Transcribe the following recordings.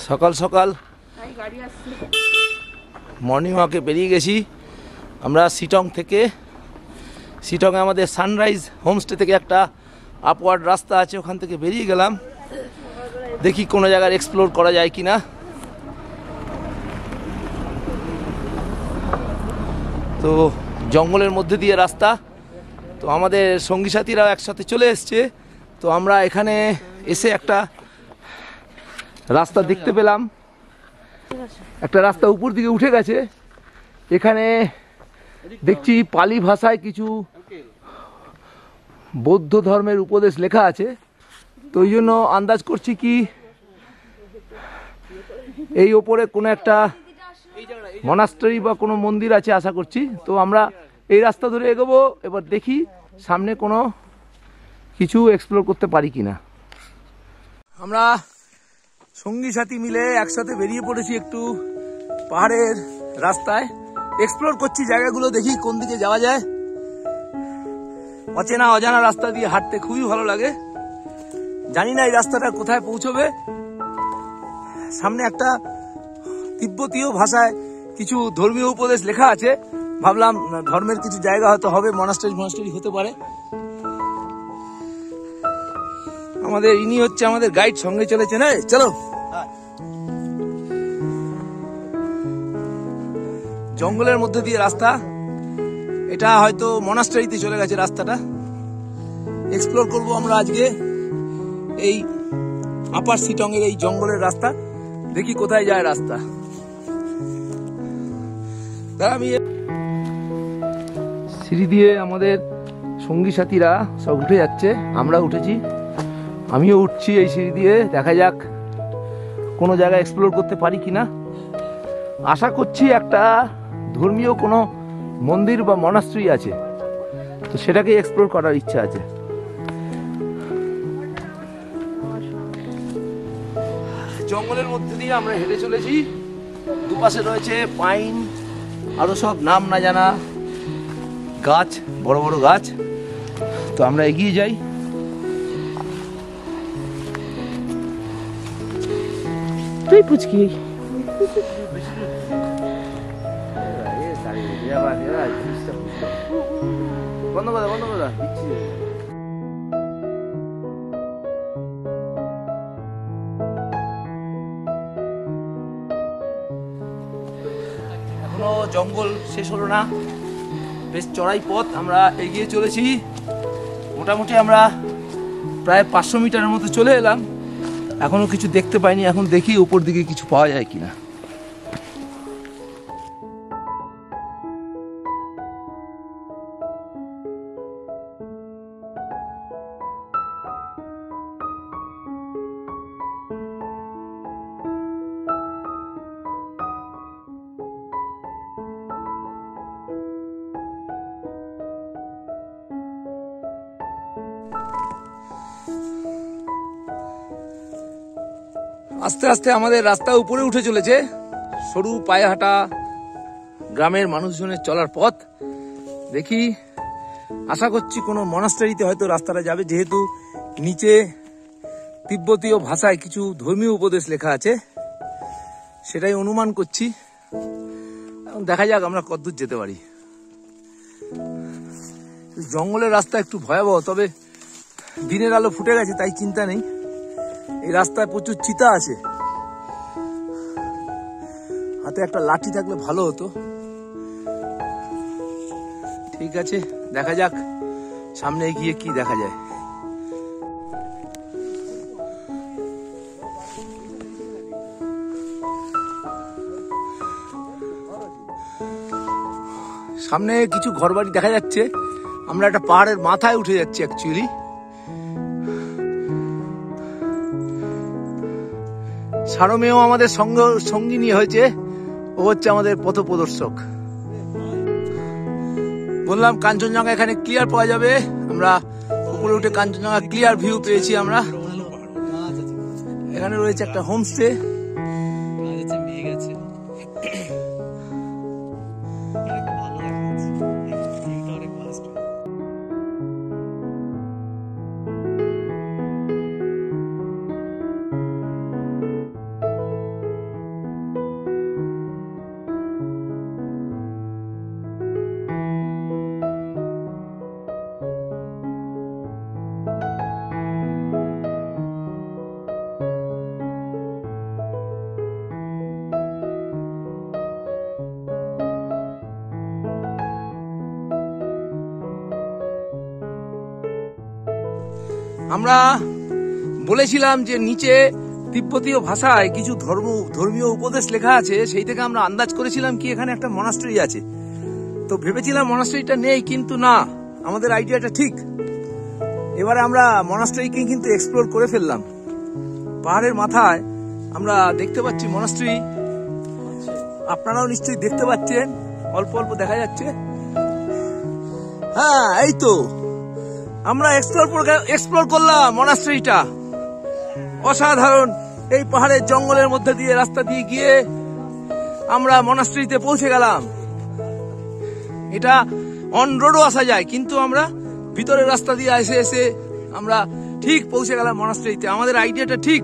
সকাল সকাল মর্নিং ওয়াকে বেরিয়ে গেছি আমরা শিটং থেকে। শিটংয়ে আমাদের সানরাইজ হোমস্টে থেকে একটা আপওয়ার্ড রাস্তা আছে, ওখান থেকে বেরিয়ে গেলাম। দেখি কোনো জায়গায় এক্সপ্লোর করা যায় কি না। তো জঙ্গলের মধ্যে দিয়ে রাস্তা, তো আমাদের সঙ্গী সাথীরাও একসাথে চলে এসছে। তো আমরা এখানে এসে একটা রাস্তা দেখতে পেলাম, একটা রাস্তা উপর দিকে উঠে গেছে। এখানে দেখছি পালি ভাষায় কিছু বৌদ্ধ ধর্মের উপদেশ লেখা আছে। তো ওই জন্য আন্দাজ করছি কি এই ওপরে কোনো একটা মনাস্টারি বা কোনো মন্দির আছে আশা করছি। তো আমরা এই রাস্তা ধরে এগোবো, এবার দেখি সামনে কোনো কিছু এক্সপ্লোর করতে পারি কিনা। আমরা সঙ্গী সাথী মিলে একসাথে বেরিয়ে পড়েছি একটু পাহাড়ের রাস্তায়, এক্সপ্লোর করছি জায়গাগুলো, দেখি কোন দিকে যাওয়া যায়। অচেনা অজানা রাস্তা দিয়ে হাঁটতে খুবই ভালো লাগে। জানি না এই রাস্তাটা কোথায় পৌঁছবে। সামনে একটা তিব্বতীয় ভাষায় কিছু ধর্মীয় উপদেশ লেখা আছে, ভাবলাম ধর্মের কিছু জায়গা হয়তো হবে, মনাস্টারি হতে পারে। আমাদের ইনি হচ্ছে আমাদের গাইড, সঙ্গে চলেছে না, চলো। জঙ্গলের মধ্যে দিয়ে রাস্তা, এটা হয়তো মনাস্টারিতে চলে গেছে রাস্তাটা। এক্সপ্লোর করব আমরা আজকে এই আপার শিটং এর এই জঙ্গলের রাস্তা, দেখি কোথায় যায় রাস্তা। আমি সিঁড়ি দিয়ে আমাদের সঙ্গী সাথীরা সব উঠে যাচ্ছে, আমরা উঠেছি, আমিও উঠছি এই সিঁড়ি দিয়ে। দেখা যাক কোনো জায়গায় এক্সপ্লোর করতে পারি কিনা। আশা করছি একটা ধর্মীয় কোনো মন্দির বা মনাস্ট্রি আছে, তো সেটাকে এক্সপ্লোর করার ইচ্ছা আছে। জঙ্গলের মধ্যে দিয়ে আমরা হেঁটে চলেছি, দুপাশে রয়েছে পাইন, আরো সব নাম না জানা গাছ, বড় বড় গাছ। তো আমরা এগিয়ে যাই। তুই পুচকি বন্ধ করে দিচ্ছি। এখনো জঙ্গল শেষ হলো না, বেশ চড়াই পথ, আমরা এগিয়ে চলেছি। মোটামুটি আমরা প্রায় 500 মিটারের মতো চলে এলাম, এখনো কিছু দেখতে পাইনি। এখন দেখি উপর দিকে কিছু পাওয়া যায় কিনা। আস্তে আস্তে আমাদের রাস্তা উপরে উঠে চলেছে, সরু পায়ে হাঁটা গ্রামের মানুষজনের চলার পথ। দেখি, আশা করছি কোনো মনাস্টারিতে হয়তো রাস্তাটা যাবে, যেহেতু নিচে তিব্বতীয় ভাষায় কিছু ধর্মীয় উপদেশ লেখা আছে, সেটাই অনুমান করছি। এখন দেখা যাক আমরা কতদূর যেতে পারি। জঙ্গলের রাস্তা একটু ভয়াবহ, তবে দিনের আলো ফুটে গেছে তাই চিন্তা নেই। এই রাস্তায় প্রচুর চিতা আছে, হাতে একটা লাঠি থাকলে ভালো হতো। ঠিক আছে, দেখা যাক সামনে গিয়ে কি দেখা যায়। সামনে কিছু ঘরবাড়ি দেখা যাচ্ছে, আমরা একটা পাহাড়ের মাথায় উঠে যাচ্ছি অ্যাকচুয়ালি। সারমেয় আমাদের সঙ্গিনী হয়েছে, ও হচ্ছে আমাদের পথপ্রদর্শক। বললাম কাঞ্চনজঙ্ঘা এখানে ক্লিয়ার পাওয়া যাবে, আমরা উপরে উঠে কাঞ্চনজঙ্ঘা ক্লিয়ার ভিউ পেয়েছি। আমরা এখানে রয়েছে একটা হোমস্টে, আমরা বলেছিলাম যে নিচে তিব্বতীয় ভাষায় কিছু ধর্মীয় উপদেশ লেখা আছে, সেই থেকে আমরা আন্দাজ করেছিলাম কি এখানে একটা মনাস্ট্রি আছে। তো ভেবেছিলাম মনাস্ট্রিটা নেই, কিন্তু না, আমাদের আইডিয়াটা ঠিক। এবারে আমরা মনাস্ট্রিকে কিন্তু এক্সপ্লোর করে ফেললাম। পাহাড়ের মাথায় আমরা দেখতে পাচ্ছি মনাস্ট্রি, আপনারাও নিশ্চয়ই দেখতে পাচ্ছেন, অল্প অল্প দেখা যাচ্ছে। হ্যাঁ, এই তো আমরা এক্সপ্লোর করলাম মনাস্ট্রিটা। অসাধারণ, এই পাহাড়ের জঙ্গলের মধ্যে দিয়ে রাস্তা দিয়ে গিয়ে আমরা মনাস্ট্রিতে পৌঁছে গেলাম। এটা অন রোডও আসা যায়, কিন্তু আমরা ভিতরের রাস্তা দিয়ে এসে এসে আমরা ঠিক পৌঁছে গেলাম মনাস্ট্রিতে। আমাদের আইডিয়াটা ঠিক।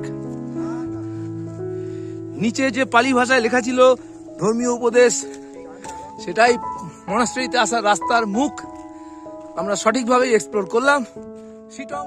নিচে যে পালি ভাষায় লেখা ছিল ধর্মীয় উপদেশ, সেটাই মনাস্ট্রিতে আসার রাস্তার মুখ। আমরা সঠিকভাবে এক্সপ্লোর করলাম সিটং।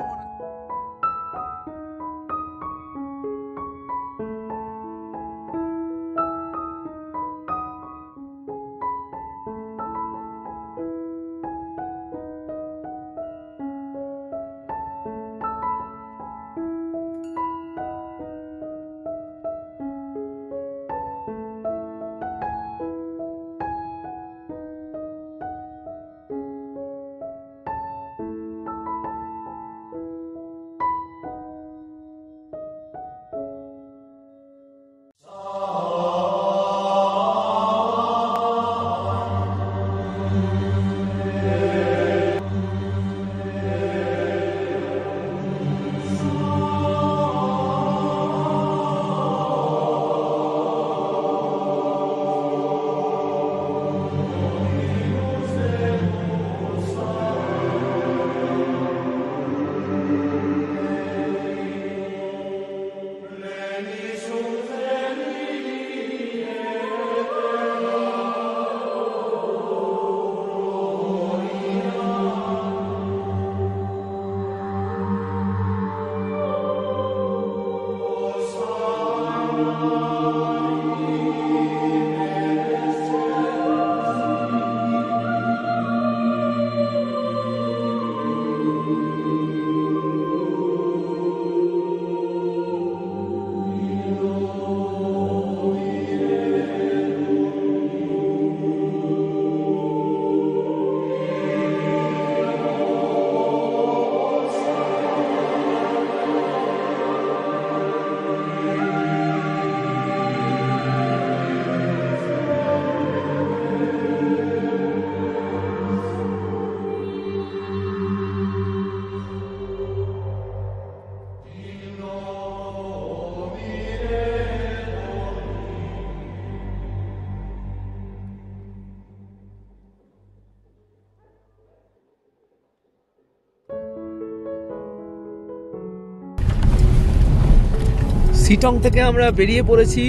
সিটং থেকে আমরা বেরিয়ে পড়েছি।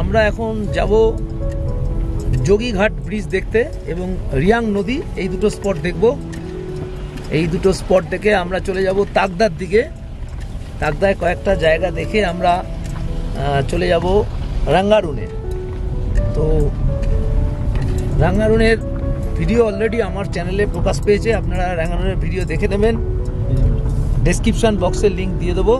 আমরা এখন যাব যোগীঘাট ব্রিজ দেখতে এবং রিয়াং নদী, এই দুটো স্পট দেখব। এই দুটো স্পট দেখে আমরা চলে যাব তাকদার দিকে। তাকদায় কয়েকটা জায়গা দেখে আমরা চলে যাব রাঙ্গারুনে। তো রাঙ্গারুনের ভিডিও অলরেডি আমার চ্যানেলে প্রকাশ পেয়েছে, আপনারা রাঙ্গারুনের ভিডিও দেখে নেবেন। ডেসক্রিপশন বক্সের লিঙ্ক দিয়ে দেবো।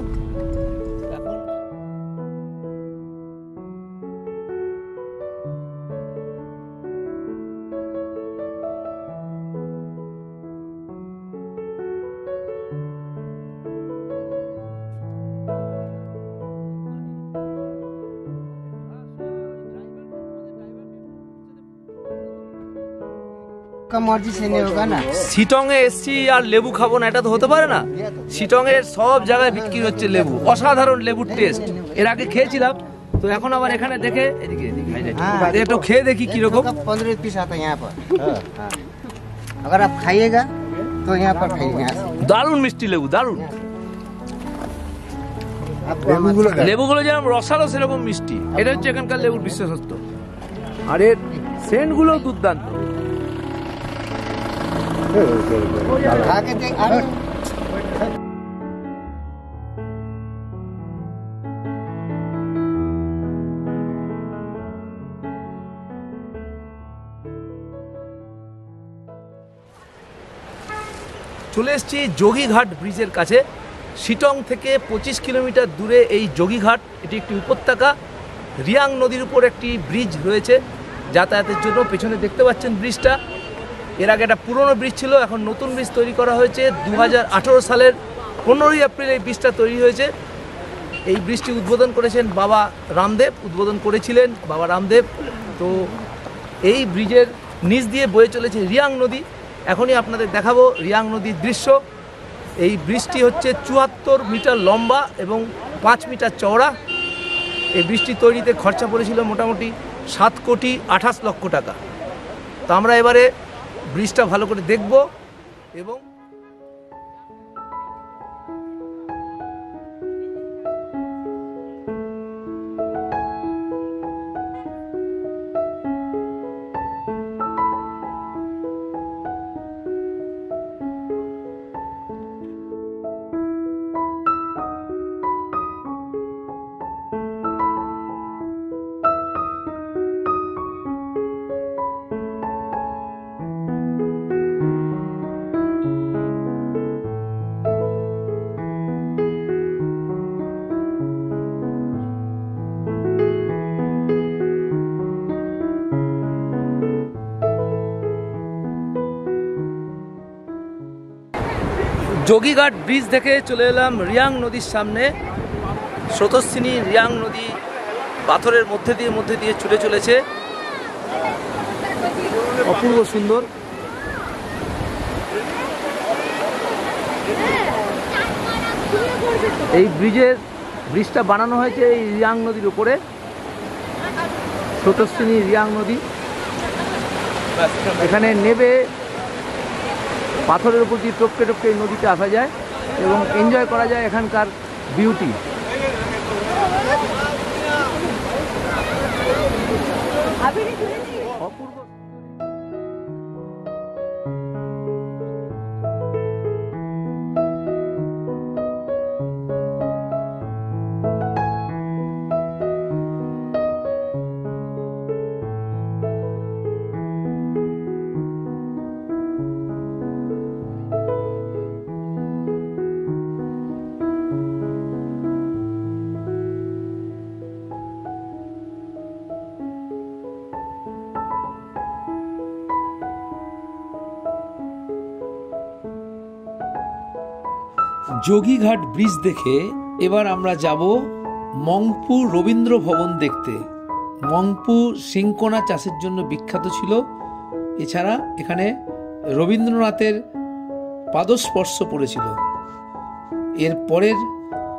সিটং এ এসছি আর লেবু খাবো না, এটা তো হতে পারে না। সিটং এর সব জায়গায় বিক্রি হচ্ছে লেবু, অসাধারণ লেবুর টেস্ট। এর আগে খেয়েছিলাম, তো এখন আবার এখানে দেখে একটু খেয়ে দেখি কিরকম। 15 पीस आता है यहाँ पर। अगर आप खाइएगा तो यहाँ पर खाइएगा। দারুণ মিষ্টি লেবু, দারুণ। লেবুগুলো যেরকম রসালো সেরকম মিষ্টি। এটা হচ্ছে এখানকার লেবুর বিশেষত্ব। আর এর সেন্ট গুলো দুর্দান্ত। आगे देख চলে এসেছি যোগীঘাট ব্রিজের কাছে। শিটং থেকে 25 কিলোমিটার দূরে এই যোগীঘাট, এটি একটি উপত্যকা। রিয়াং নদীর উপর একটি ব্রিজ রয়েছে যাতায়াতের জন্য। পেছনে দেখতে পাচ্ছেন ব্রিজটা। এর আগে একটা পুরনো ব্রিজ ছিল, এখন নতুন ব্রিজ তৈরি করা হয়েছে। 2018 সালের 15ই এপ্রিল এই ব্রিজটা তৈরি হয়েছে। এই ব্রিজটি উদ্বোধন করেছেন বাবা রামদেব, উদ্বোধন করেছিলেন বাবা রামদেব। তো এই ব্রিজের নিচ দিয়ে বয়ে চলেছে রিয়াং নদী। এখনই আপনাদের দেখাবো রিয়াং নদীর দৃশ্য। এই ব্রিজটি হচ্ছে 74 মিটার লম্বা এবং 5 মিটার চওড়া। এই ব্রিজটি তৈরিতে খরচা পড়েছিল মোটামুটি 7,28,00,000 টাকা। তো আমরা এবারে ব্রিজটা ভালো করে দেখব এবং যোগীঘাট ব্রিজ দেখে চলে এলাম রিয়াং নদীর সামনে। স্রোতস্বিনী রিয়াং নদী পাথরের মধ্যে দিয়ে ছুটে চলেছে, অপূর্ব সুন্দর। এই ব্রিজটা বানানো হয়েছে এই রিয়াং নদীর উপরে, স্রোতস্বিনী রিয়াং নদী। এখানে নেবে পাথরের উপর দিয়ে টপকে টপকে এই নদীতে আসা যায় এবং এনজয় করা যায় এখানকার বিউটি। অপূর্ব। যোগীঘাট ব্রিজ দেখে এবার আমরা যাব মংপু রবীন্দ্র ভবন দেখতে। মংপু সিংকোনা চাষের জন্য বিখ্যাত ছিল। এছাড়া এখানে রবীন্দ্রনাথের পাদস্পর্শ পড়েছিল। এর পরের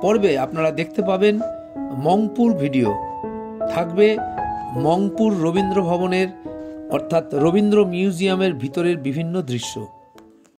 পর্বে আপনারা দেখতে পাবেন মংপুর ভিডিও, থাকবে মংপুর রবীন্দ্র ভবনের অর্থাৎ রবীন্দ্র মিউজিয়ামের ভিতরের বিভিন্ন দৃশ্য।